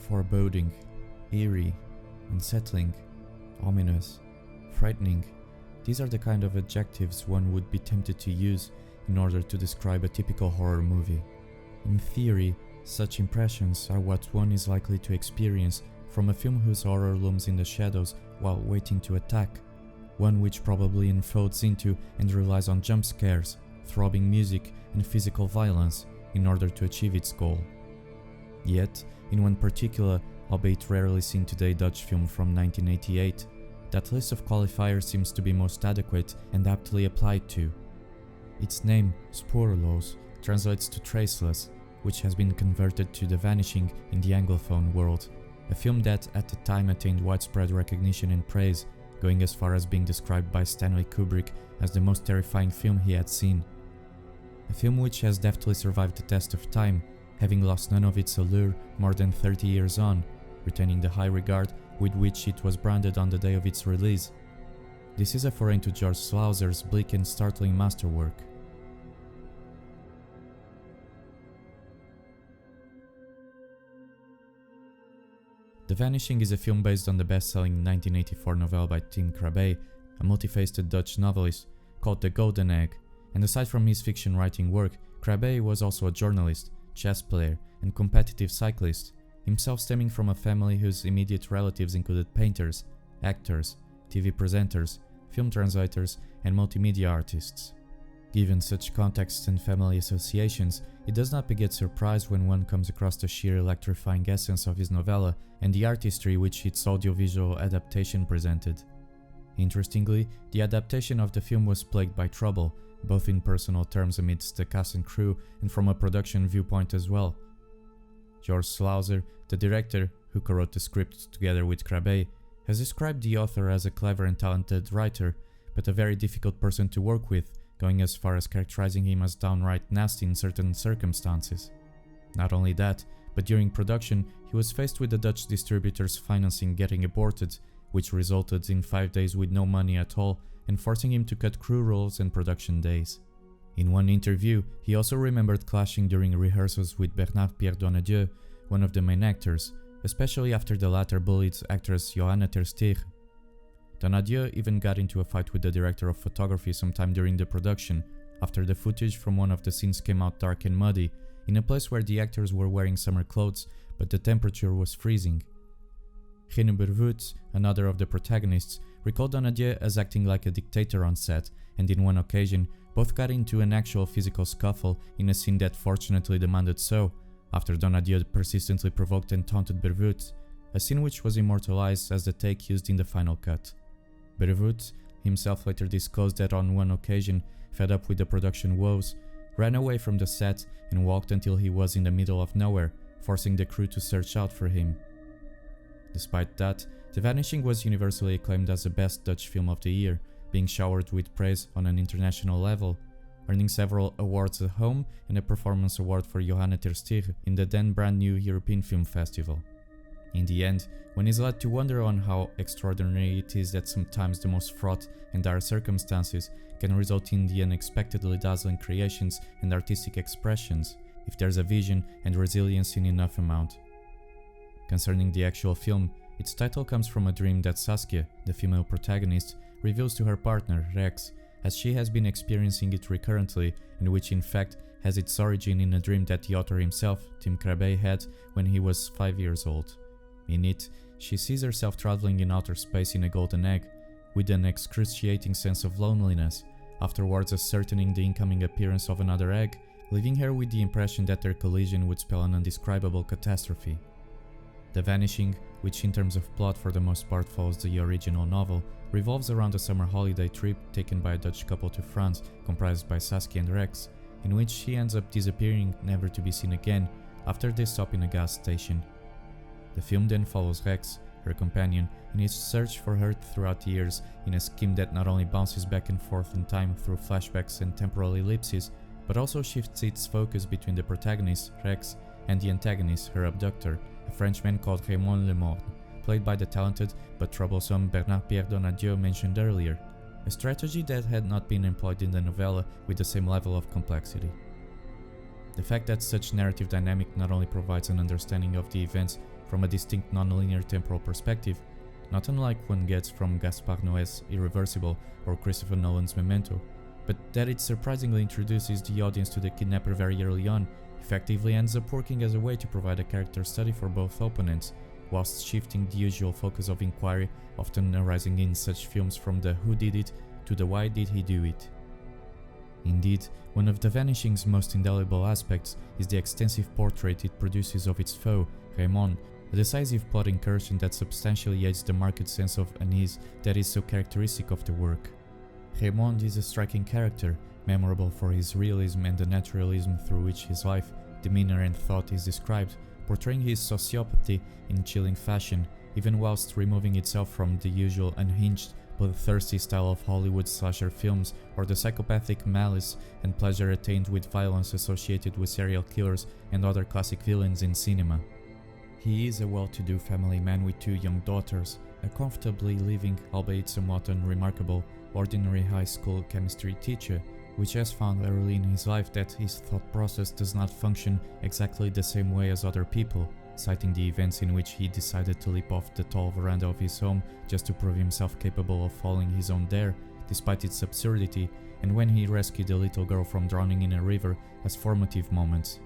Foreboding, eerie, unsettling, ominous, frightening. These are the kind of adjectives one would be tempted to use in order to describe a typical horror movie. In theory, such impressions are what one is likely to experience from a film whose horror looms in the shadows while waiting to attack, one which probably unfolds into and relies on jump scares, throbbing music and physical violence in order to achieve its goal. Yet, in one particular, albeit rarely seen today Dutch film from 1988, that list of qualifiers seems to be most adequate and aptly applied to. Its name, Spoorloos, translates to traceless, which has been converted to The Vanishing in the Anglophone world, a film that at the time attained widespread recognition and praise, going as far as being described by Stanley Kubrick as the most terrifying film he had seen. A film which has deftly survived the test of time, having lost none of its allure more than 30 years on, retaining the high regard with which it was branded on the day of its release. This is a foray to George Sluizer's bleak and startling masterwork. The Vanishing is a film based on the best-selling 1984 novel by Tim Krabbe, a multifaceted Dutch novelist, called The Golden Egg, and aside from his fiction writing work, Krabbe was also a journalist, chess player, and competitive cyclist, himself stemming from a family whose immediate relatives included painters, actors, TV presenters, film translators, and multimedia artists. Given such contexts and family associations, it does not beget surprise when one comes across the sheer electrifying essence of his novella and the artistry which its audiovisual adaptation presented. Interestingly, the adaptation of the film was plagued by trouble, both in personal terms amidst the cast and crew and from a production viewpoint as well. George Sluizer, the director, who co-wrote the script together with Krabbe, has described the author as a clever and talented writer, but a very difficult person to work with, going as far as characterizing him as downright nasty in certain circumstances. Not only that, but during production, he was faced with the Dutch distributor's financing getting aborted, which resulted in 5 days with no money at all and forcing him to cut crew roles and production days. In one interview, he also remembered clashing during rehearsals with Bernard-Pierre Donadieu, one of the main actors, especially after the latter bullied actress Johanna ter Steeg. Donadieu even got into a fight with the director of photography sometime during the production, after the footage from one of the scenes came out dark and muddy, in a place where the actors were wearing summer clothes, but the temperature was freezing. Gene Bervoets, another of the protagonists, recalled Donadieu as acting like a dictator on set, and in one occasion, both got into an actual physical scuffle in a scene that fortunately demanded so, after Donadieu persistently provoked and taunted Bervoets, a scene which was immortalized as the take used in the final cut. Bervoets himself later disclosed that on one occasion, fed up with the production woes, ran away from the set and walked until he was in the middle of nowhere, forcing the crew to search out for him. Despite that, The Vanishing was universally acclaimed as the best Dutch film of the year, being showered with praise on an international level, earning several awards at home and a performance award for Johanna ter Steeg in the then brand new European Film Festival. In the end, one is led to wonder on how extraordinary it is that sometimes the most fraught and dire circumstances can result in the unexpectedly dazzling creations and artistic expressions, if there's a vision and resilience in enough amount. Concerning the actual film, its title comes from a dream that Sasuke, the female protagonist, reveals to her partner, Rex, as she has been experiencing it recurrently, and which in fact has its origin in a dream that the author himself, Tim Krabbe, had when he was 5 years old. In it, she sees herself traveling in outer space in a golden egg, with an excruciating sense of loneliness, afterwards ascertaining the incoming appearance of another egg, leaving her with the impression that their collision would spell an undescribable catastrophe. The Vanishing, which in terms of plot for the most part follows the original novel, revolves around a summer holiday trip taken by a Dutch couple to France, comprised by Sasuke and Rex, in which she ends up disappearing, never to be seen again, after they stop in a gas station. The film then follows Rex, her companion, in his search for her throughout the years in a scheme that not only bounces back and forth in time through flashbacks and temporal ellipses, but also shifts its focus between the protagonist, Rex, and the antagonist, her abductor, a Frenchman called Raymond Lemorne, played by the talented but troublesome Bernard-Pierre Donadieu mentioned earlier, a strategy that had not been employed in the novella with the same level of complexity. The fact that such narrative dynamic not only provides an understanding of the events from a distinct non-linear temporal perspective, not unlike one gets from Gaspar Noé's Irreversible or Christopher Nolan's Memento, but that it surprisingly introduces the audience to the kidnapper very early on, effectively ends up working as a way to provide a character study for both opponents, whilst shifting the usual focus of inquiry often arising in such films from the who did it to the why did he do it. Indeed, one of The Vanishing's most indelible aspects is the extensive portrait it produces of its foe, Raymond, a decisive plot incursion that substantially aids the marked sense of unease that is so characteristic of the work. Raymond is a striking character, memorable for his realism and the naturalism through which his life, demeanor and thought is described, portraying his sociopathy in chilling fashion, even whilst removing itself from the usual unhinged, bloodthirsty style of Hollywood slasher films or the psychopathic malice and pleasure attained with violence associated with serial killers and other classic villains in cinema. He is a well-to-do family man with 2 young daughters, a comfortably living, albeit somewhat unremarkable, ordinary high school chemistry teacher, which has found early in his life that his thought process does not function exactly the same way as other people, citing the events in which he decided to leap off the tall veranda of his home just to prove himself capable of falling his own dare, despite its absurdity, and when he rescued a little girl from drowning in a river as formative moments.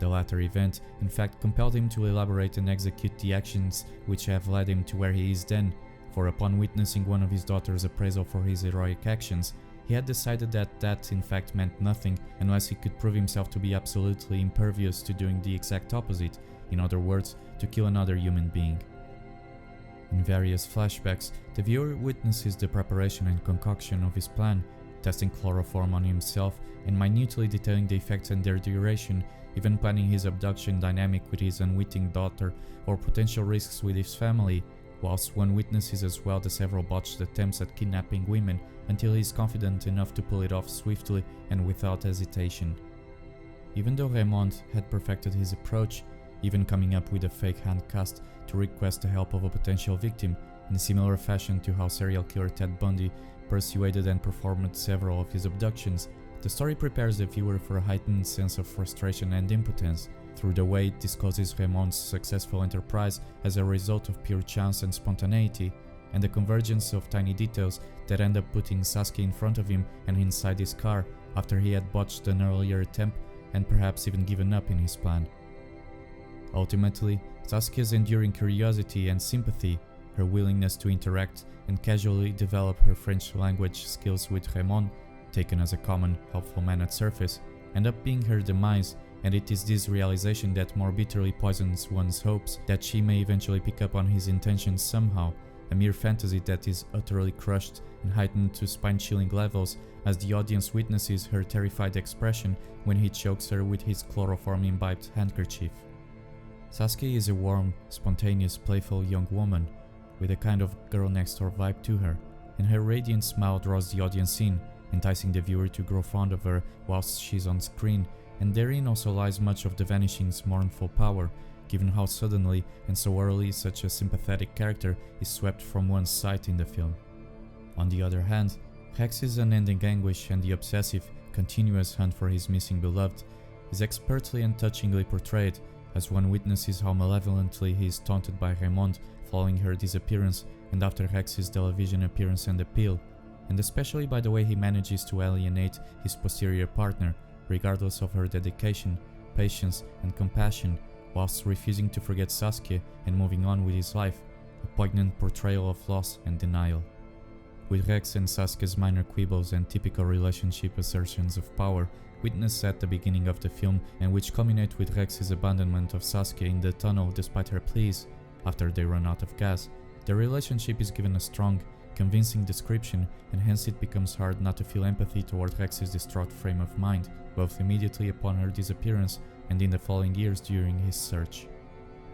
The latter event, in fact, compelled him to elaborate and execute the actions which have led him to where he is then, for upon witnessing one of his daughter's appraisal for his heroic actions, he had decided that that in fact meant nothing unless he could prove himself to be absolutely impervious to doing the exact opposite, in other words, to kill another human being. In various flashbacks, the viewer witnesses the preparation and concoction of his plan, testing chloroform on himself and minutely detailing the effects and their duration, even planning his abduction dynamic with his unwitting daughter or potential risks with his family, whilst one witnesses as well the several botched attempts at kidnapping women until he is confident enough to pull it off swiftly and without hesitation. Even though Raymond had perfected his approach, even coming up with a fake handcast to request the help of a potential victim, in a similar fashion to how serial killer Ted Bundy persuaded and performed several of his abductions, the story prepares the viewer for a heightened sense of frustration and impotence, through the way it discloses Raymond's successful enterprise as a result of pure chance and spontaneity, and the convergence of tiny details that end up putting Sasuke in front of him and inside his car after he had botched an earlier attempt and perhaps even given up in his plan. Ultimately, Sasuke's enduring curiosity and sympathy, her willingness to interact and casually develop her French language skills with Raymond, taken as a common, helpful man at surface, end up being her demise, and it is this realization that more bitterly poisons one's hopes that she may eventually pick up on his intentions somehow, a mere fantasy that is utterly crushed and heightened to spine-chilling levels as the audience witnesses her terrified expression when he chokes her with his chloroform-imbibed handkerchief. Sasuke is a warm, spontaneous, playful young woman, with a kind of girl-next-door vibe to her, and her radiant smile draws the audience in, enticing the viewer to grow fond of her whilst she's on screen, and therein also lies much of The Vanishing's mournful power, given how suddenly and so early such a sympathetic character is swept from one's sight in the film. On the other hand, Rex's unending anguish and the obsessive, continuous hunt for his missing beloved is expertly and touchingly portrayed, as one witnesses how malevolently he is taunted by Raymond following her disappearance and after Rex's television appearance and appeal, and especially by the way he manages to alienate his posterior partner, regardless of her dedication, patience and compassion, whilst refusing to forget Sasuke and moving on with his life, a poignant portrayal of loss and denial. With Rex and Sasuke's minor quibbles and typical relationship assertions of power witnessed at the beginning of the film, and which culminate with Rex's abandonment of Sasuke in the tunnel despite her pleas, after they run out of gas, the relationship is given a strong, convincing description, and hence it becomes hard not to feel empathy toward Rex's distraught frame of mind, both immediately upon her disappearance and in the following years during his search.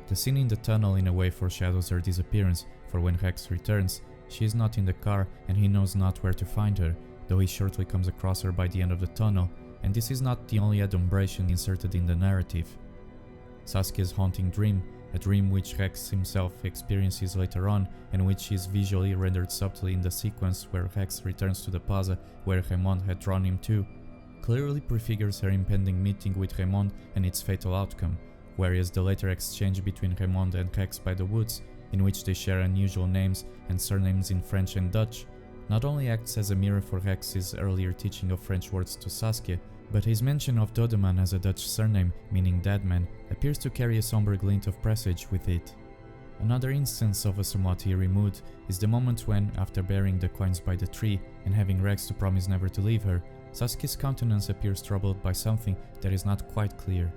The scene in the tunnel in a way foreshadows her disappearance, for when Rex returns, she is not in the car and he knows not where to find her, though he shortly comes across her by the end of the tunnel, and this is not the only adumbration inserted in the narrative. Sasuke's haunting dream, a dream which Rex himself experiences later on and which is visually rendered subtly in the sequence where Rex returns to the plaza where Raymond had drawn him to, clearly prefigures her impending meeting with Raymond and its fatal outcome, whereas the later exchange between Raymond and Rex by the woods, in which they share unusual names and surnames in French and Dutch, not only acts as a mirror for Rex's earlier teaching of French words to Sasuke, but his mention of Dodeman as a Dutch surname meaning dead man appears to carry a somber glint of presage with it. Another instance of a somewhat eerie mood is the moment when, after burying the coins by the tree and having Rex to promise never to leave her, Sasuke's countenance appears troubled by something that is not quite clear.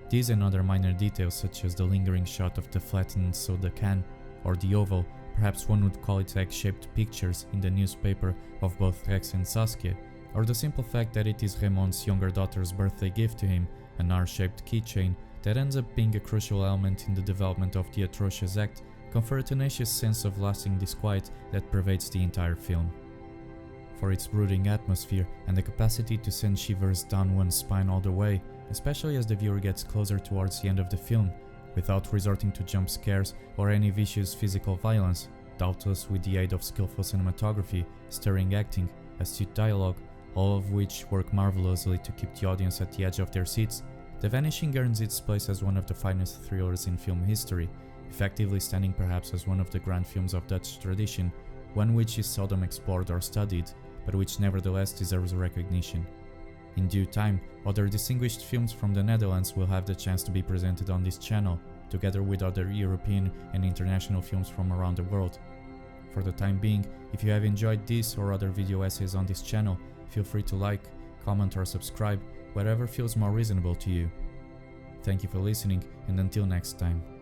These and other minor details, such as the lingering shot of the flattened soda can, or the oval, perhaps one would call it egg-shaped pictures in the newspaper of both Rex and Sasuke, or the simple fact that it is Raymond's younger daughter's birthday gift to him, an R-shaped keychain that ends up being a crucial element in the development of the atrocious act, confer a tenacious sense of lasting disquiet that pervades the entire film. For its brooding atmosphere and the capacity to send shivers down one's spine all the way, especially as the viewer gets closer towards the end of the film, without resorting to jump scares or any vicious physical violence, doubtless with the aid of skillful cinematography, stirring acting, astute dialogue, all of which work marvelously to keep the audience at the edge of their seats, The Vanishing earns its place as one of the finest thrillers in film history, effectively standing perhaps as one of the grand films of Dutch tradition, one which is seldom explored or studied, but which nevertheless deserves recognition. In due time, other distinguished films from the Netherlands will have the chance to be presented on this channel, together with other European and international films from around the world. For the time being, if you have enjoyed this or other video essays on this channel, feel free to like, comment or subscribe, whatever feels more reasonable to you. Thank you for listening, and until next time.